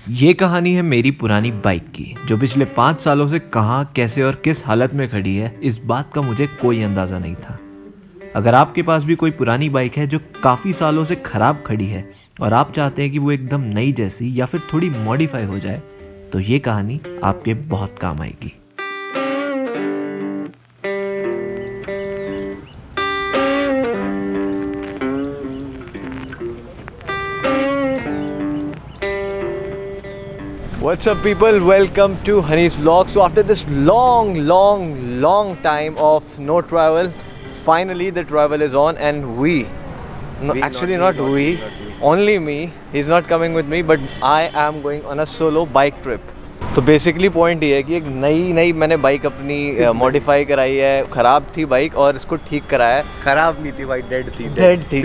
ये कहानी है मेरी पुरानी बाइक की, जो पिछले 5 सालों से कहाँ, कैसे और किस हालत में खड़ी है, इस बात का मुझे कोई अंदाज़ा नहीं था। अगर आपके पास भी कोई पुरानी बाइक है जो काफ़ी सालों से ख़राब खड़ी है और आप चाहते हैं कि वो एकदम नई जैसी या फिर थोड़ी मॉडिफाई हो जाए, तो ये कहानी आपके बहुत काम आएगी। What's up people, welcome to Honey's Vlog. So after this long time of no travel, finally the travel is on and only me, he's not coming with me, but I am going on a solo bike trip. तो basically point ये है कि एक नई मैंने bike अपनी modify कराई है। ख़राब थी बाइक और इसको ठीक कराया। ख़राब नहीं थी बाइक,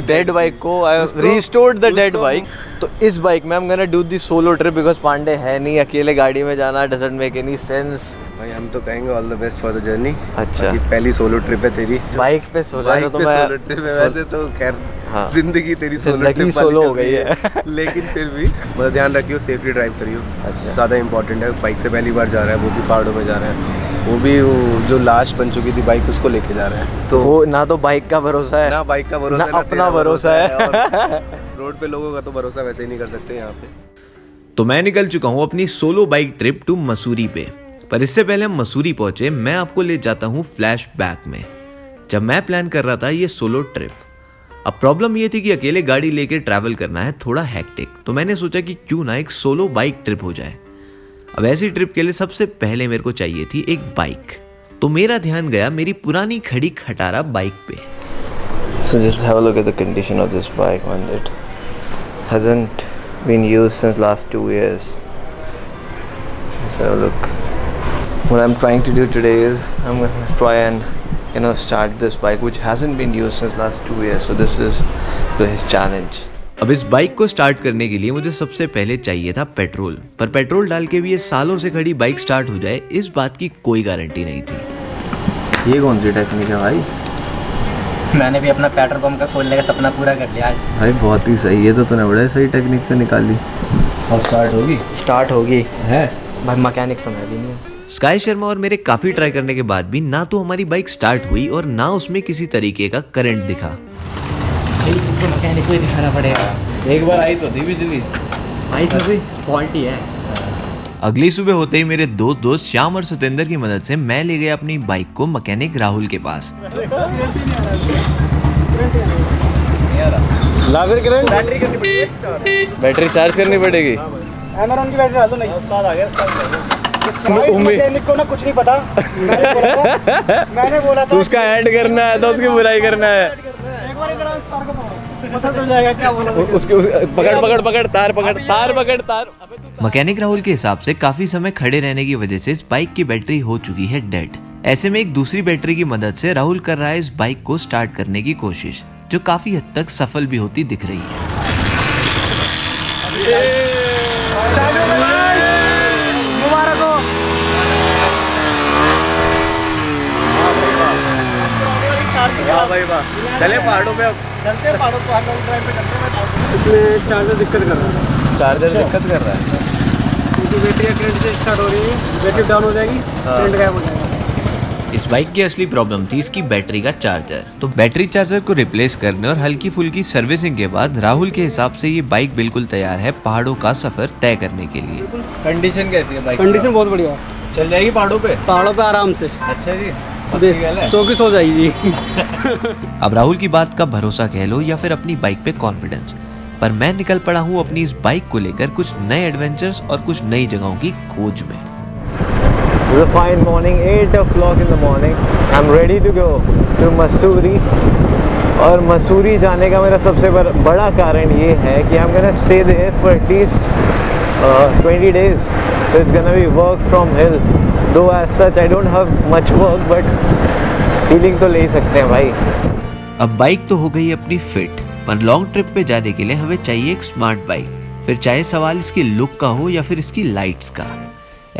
डेड बाइक को I restored the dead bike. तो इस बाइक में I am gonna do the solo trip because Pandey है नहीं, अकेले गाड़ी में जाना डजंट मेक एनी सेंस। भाई हम तो कहेंगे all the best for the journey. अच्छा, पहली सोलो ट्रिप है तेरी बाइक पे सोलो ट्रिप है। वैसे तो खैर हाँ, जिंदगी तेरी सोलो हो गई है लेकिन फिर भी मतलब ध्यान रखियो, सेफ्टी ड्राइव करियो। अच्छा, ज़्यादा इंपॉर्टेंट है। बाइक से पहली बार जा रहा है, वो भी पहाड़ों में जा रहा है, वो भी जो लाश बन चुकी थी बाइक, उसको लेके जा रहा है। तो वो ना तो बाइक का भरोसा है, ना बाइक का भरोसा, ना अपना भरोसा है। रोड पे लोगों का तो भरोसा वैसे ही नहीं कर सकते यहाँ पे। तो मैं निकल चुका हूँ अपनी solo bike trip to Mussoorie पे। पर इससे पहले हम मसूरी पहुंचे, मैं आपको ले जाता हूँ फ्लैश बैक में, जब मैं प्लान कर रहा था ये सोलो ट्रिप। अब प्रॉब्लम ये थी कि अकेले गाड़ी लेके ट्रैवल करना है थोड़ा हेक्टिक, तो मैंने सोचा कि क्यों ना एक सोलो बाइक ट्रिप हो जाए। अब ऐसी ट्रिप के लिए सबसे पहले मेरे को चाहिए थी एक बाइक, तो मेरा ध्यान गया मेरी पुरानी खड़ी खटारा बाइक पे। So just have a look at the condition of this bike, man. It hasn't been used since last 2 years. Just have a look. What I'm trying to do today is I'm going to try and start this bike which hasn't been used since last 2 years. So this is his challenge. अब इस bike को start करने के लिए मुझे सबसे पहले चाहिए था पेट्रोल, पर पेट्रोल डाल के भी ये सालों से खड़ी बाइक स्टार्ट हो जाए, इस बात की कोई गारंटी नहीं थी। ये कौन सी टेक्निक है भाई? मैंने भी अपना पेट्रोल पंप का खोलने का सपना पूरा कर लिया आज। भाई बहुत ही सही है, तो तूने बड़े सही टेक्निक से निकाली। और स्टार्ट होगी है भाई, मैकेनिक तो मैं भी नहीं हूँ। स्काई शर्मा और मेरे काफी ट्राई करने के बाद भी ना तो हमारी बाइक स्टार्ट हुई और ना उसमें किसी तरीके का करंट दिखा। मैकेनिक को ही दिखाना पड़ेगा। एक बार आई तो थी बिजली, भाई सब फॉल्ट ही है। अगली सुबह होते ही मेरे दो दोस्त श्याम और सतेंद्र की मदद से मैं ले गया अपनी बाइक को मैकेनिक राहुल के पास। बैटरी चार्ज करनी पड़ेगी। एमरॉन की बैटरी डाल दो। नहीं उस्ताद आ गया। मैकेनिक को ना कुछ नहीं पता। मैंने बोला था उसका ऐड करना है तो उसकी बुराई करना है। एक बार इधर उस्ताद को पता चल जाएगा क्या बोला। उसके पकड़ तार। मैकेनिक राहुल के हिसाब से काफी समय खड़े रहने की वजह से इस बाइक की बैटरी हो चुकी है डेड। ऐसे में एक दूसरी बैटरी की मदद से राहुल कर रहा है इस बाइक को स्टार्ट करने की कोशिश, जो काफी हद तक सफल भी होती दिख रही है। वाह भाई वाह। चले पहाड़ों पे, अब चलते हैं पहाड़ों ड्राइव पे चलते हैं। इसमें चार्जर दिक्कत कर रहा है। क्योंकि बैटरी करंट से स्टार्ट हो रही है, बैटरी डाउन हो जाएगी, करंट गायब हो जाएगा। इस बाइक की असली प्रॉब्लम थी इसकी बैटरी का चार्जर। तो बैटरी चार्जर को रिप्लेस करने और हल्की फुल्की सर्विसिंग के बाद राहुल के हिसाब से ये बाइक बिल्कुल तैयार है पहाड़ों का सफर तय करने के लिए। कंडीशन कैसी है बाइक? कंडीशन बहुत बढ़िया है, चल जाएगी पहाड़ों पे आराम से। अच्छा जी, 100 जाएगी। अब राहुल की बात का भरोसा कह लो या फिर अपनी बाइक पे कॉन्फिडेंस, पर मैं निकल पड़ा हूँ अपनी इस बाइक को लेकर कुछ नए एडवेंचर्स और कुछ नई जगहों की खोज में। It's a fine morning, 8 o'clock in the morning. I'm ready to go to Mussoorie. और मसूरी जाने का मेरा सबसे बड़ा कारण ये है कि I'm gonna stay there for at least 20 days. So it's gonna be work from hill. Though as such I don't have much work, but feeling तो ले ही सकते हैं भाई। अब बाइक तो हो गई अपनी फिट, पर लॉन्ग ट्रिप पे जाने के लिए हमें चाहिए एक स्मार्ट बाइक, फिर चाहे सवाल इसकी लुक का हो या फिर इसकी लाइट्स का।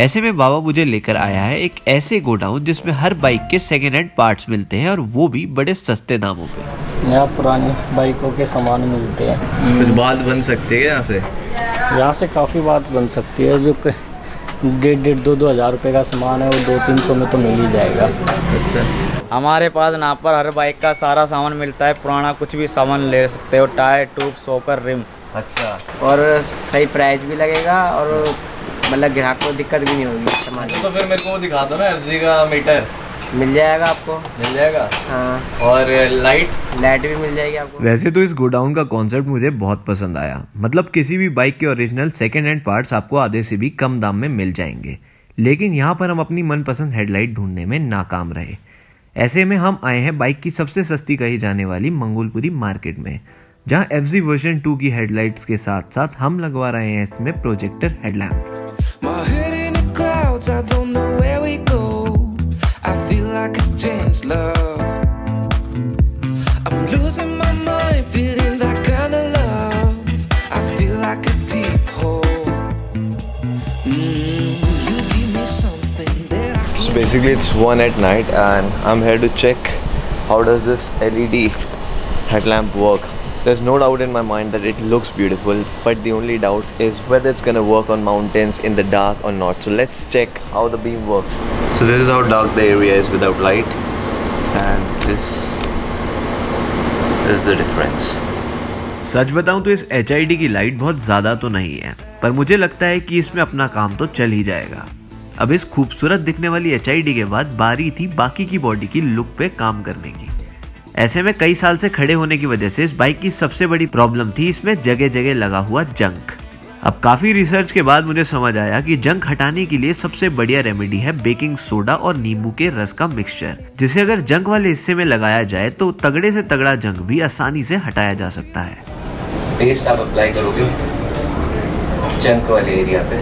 ऐसे में बाबा मुझे लेकर आया है एक ऐसे गोडाउन जिसमें हर बाइक के सेकेंड हैंड पार्ट्स मिलते हैं और वो भी बड़े सस्ते दामों पे। यहाँ पुरानी बाइकों के सामान मिलते हैं। कुछ बात बन सकती है यहाँ से। यहाँ से काफ़ी बात बन सकती है। जो 1,500-2,000 रुपये का सामान है वो 200-300 में तो मिल ही जाएगा। अच्छा, हमारे पास यहाँ पर हर बाइक का सारा सामान मिलता है, पुराना कुछ भी सामान ले सकते हो, टायर, ट्यूब, शॉकर, रिम। अच्छा, और सही प्राइस भी लगेगा और मतलब ग्राहक को दिक्कत भी नहीं होगी सामान। तो फिर मेरे को दिखा दो ना एफजी का मीटर। मिल जाएगा आपको। मिल जाएगा। हाँ, और लाइट भी मिल जाएगी आपको। वैसे तो इस गोडाउन का कॉन्सेप्ट मुझे बहुत पसंद आया। मतलब किसी भी बाइक के ओरिजिनल सेकेंड हैंड पार्ट्स आपको आधे से भी कम दाम में मिल जाएंगे, लेकिन यहाँ पर हम अपनी मनपसंद हेडलाइट ढूंढने में नाकाम रहे। ऐसे में हम आए हैं बाइक की सबसे सस्ती कही जाने वाली मंगोलपुरी मार्केट में, जहाँ एफजी वर्जन 2 की हेडलाइट्स के साथ साथ हम लगवा रहे हैं इसमें projector headlamp. So basically it's 1 at night and I'm here to check how does this LED headlamp work. There's no doubt in my mind that it looks beautiful, but the only doubt is whether it's gonna work on mountains in the dark or not. So let's check how the beam works. So this is how dark the area is without light, and this is the difference. सच बताऊं तो इस HID की light बहुत ज़्यादा तो नहीं है, पर मुझे लगता है कि इसमें अपना काम तो चल ही जाएगा। अब इस खूबसूरत दिखने वाली HID के बाद बारी थी बाकी की बॉडी की लुक पे काम करने की। ऐसे में कई साल से खड़े होने की वजह से इस बाइक की सबसे बड़ी प्रॉब्लम थी इसमें जगह जगह लगा हुआ जंक। अब काफ़ी रिसर्च के बाद मुझे समझ आया कि जंक हटाने के लिए सबसे बढ़िया रेमेडी है बेकिंग सोडा और नींबू के रस का मिक्सचर, जिसे अगर जंक वाले हिस्से में लगाया जाए तो तगड़े से तगड़ा जंक भी आसानी से हटाया जा सकता है। पेस्ट आप अप्लाई करोगे जंक वाले एरिया पे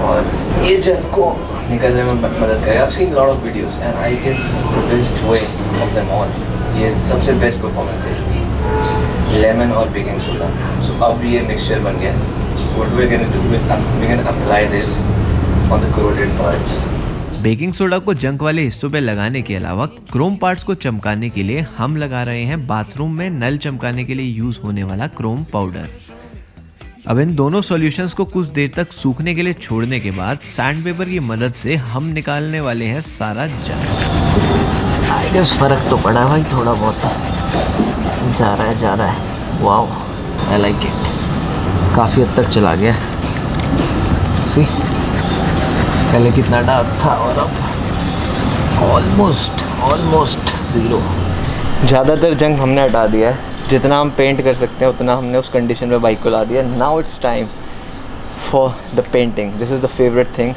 और ये जंक को निकलने में मदद करेगा। I've seen lot of videos and I guess this is the best way of them all. ये सबसे बेस्ट परफॉर्मेंस है इसकी, लेमन और बेकिंग सोडा। सो अब ये मिक्सचर बन गया। What we're gonna do is we're gonna apply this on the corroded parts. Baking soda को जंक वाले हिस्सों पे लगाने के अलावा क्रोम पार्ट्स को चमकाने के लिए हम लगा रहे हैं बाथरूम में नल चमकाने के लिए यूज होने वाला क्रोम पाउडर। अब इन दोनों सॉल्यूशंस को कुछ देर तक सूखने के लिए छोड़ने के बाद सैंडपेपर की मदद से हम निकालने वाले हैं सारा जंक। आई गेस फर्क तो पड़ा भाई, थोड़ा बहुत जा रहा है। Wow, I like it. काफ़ी हद तक चला गया। सी, पहले कितना डार्क था और अब ऑलमोस्ट ज़ीरो। ज़्यादातर जंक हमने हटा दिया है, जितना हम पेंट कर सकते हैं उतना हमने उस कंडीशन में बाइक को ला दिया। Now it's time for the painting. This is the favourite thing.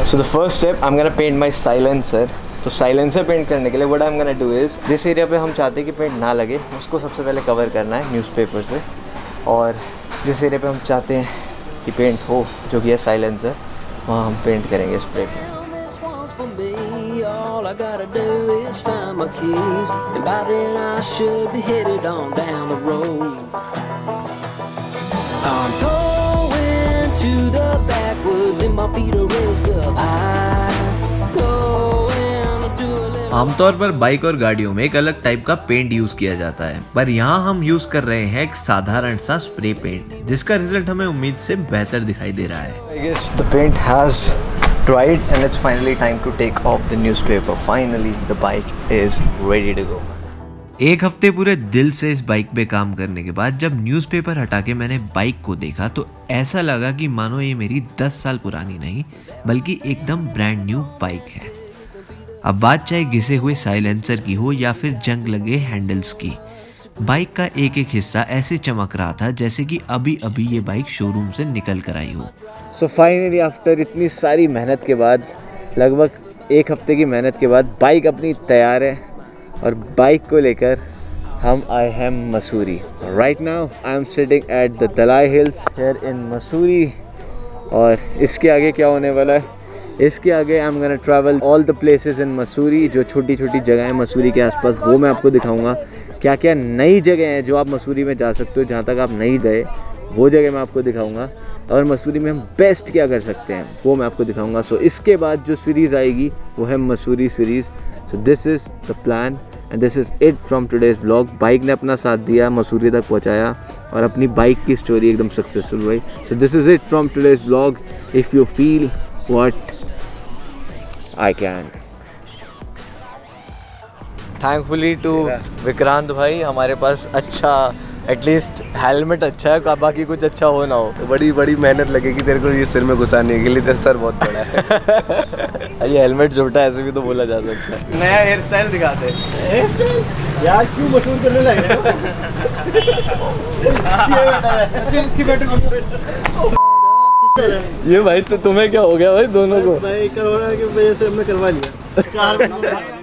So the first step I am gonna paint my silencer. तो साइलेंसर पेंट करने के लिए what I am gonna do is, जिस area पे हम चाहते हैं कि पेंट ना लगे उसको सबसे पहले कवर करना है न्यूज़पेपर से, और जिस एरिया पे हम चाहते हैं कि पेंट हो, जो कि है साइलेंसर, वहाँ हम पेंट करेंगे स्प्रे पे। All I gotta do is find my keys, and by then I should be headed on down the road. I'm going to the backwoods and my feet are raised up high. Going to do a little. आमतौर पर bike और गाड़ियों में एक अलग type का paint use किया जाता है, पर यहाँ हम यूज कर रहे हैं एक साधारण सा स्प्रे पेंट, जिसका रिजल्ट हमें उम्मीद से बेहतर दिखाई दे रहा है। I guess the paint has dried and it's finally time to take off the newspaper. Finally the bike is ready to go. एक हफ्ते पूरे दिल से इस बाइक पे काम करने के बाद जब न्यूज़पेपर हटा के मैंने बाइक को देखा तो ऐसा लगा कि मानो ये मेरी 10 साल पुरानी नहीं बल्कि एकदम ब्रांड न्यू बाइक है। अब बात चाहे घिसे हुए साइलेंसर की हो या फिर जंग लगे हैंडल्स की, बाइक का एक एक हिस्सा ऐसे चमक रहा था जैसे कि अभी अभी ये बाइक शोरूम से निकल कर आई हो। सो फाइनली आफ्टर इतनी सारी मेहनत के बाद, लगभग एक हफ्ते की मेहनत के बाद, बाइक अपनी तैयार है और बाइक को लेकर हम आए हैं Mussoorie. Right now I am sitting at the Dalai hills here in Mussoorie, और इसके आगे क्या होने वाला है, इसके आगे आई am gonna travel all the places in Mussoorie. जो छोटी छोटी जगह हैं मसूरी के आसपास वो मैं आपको दिखाऊंगा। क्या क्या नई जगह हैं जो आप मसूरी में जा सकते हो, जहाँ तक आप नहीं गए वो जगह मैं आपको दिखाऊंगा, और मसूरी में हम बेस्ट क्या कर सकते हैं वो मैं आपको दिखाऊंगा। सो इसके बाद जो सीरीज़ आएगी वो है Mussoorie series. So this is the plan and this is it from today's vlog. Bike ने अपना साथ दिया, मसूरी तक पहुंचाया और अपनी बाइक की स्टोरी एकदम सक्सेसफुल हुई। So this is it from today's vlog. If you feel what I can. Thankfully to Vikrant भाई, हमारे पास अच्छा एटलीस्ट हेलमेट अच्छा है, बाकी कुछ अच्छा हो ना हो। बड़ी बड़ी मेहनत लगेगी तेरे को ये सिर में घुसाने के लिए, तेरा सर बहुत बड़ा है। ये हेलमेट छोटा है ऐसे भी तो बोला जा सकता है। नया हेयर स्टाइल दिखाते हैं। हेयर स्टाइल यार क्यों मशहूर करने लगे? अच्छा इसकी बैटरी ये भाई तो तुम्हें क्या हो गया भाई दोनों को? भाई कोरोना की वजह से हमने करवा लिया 4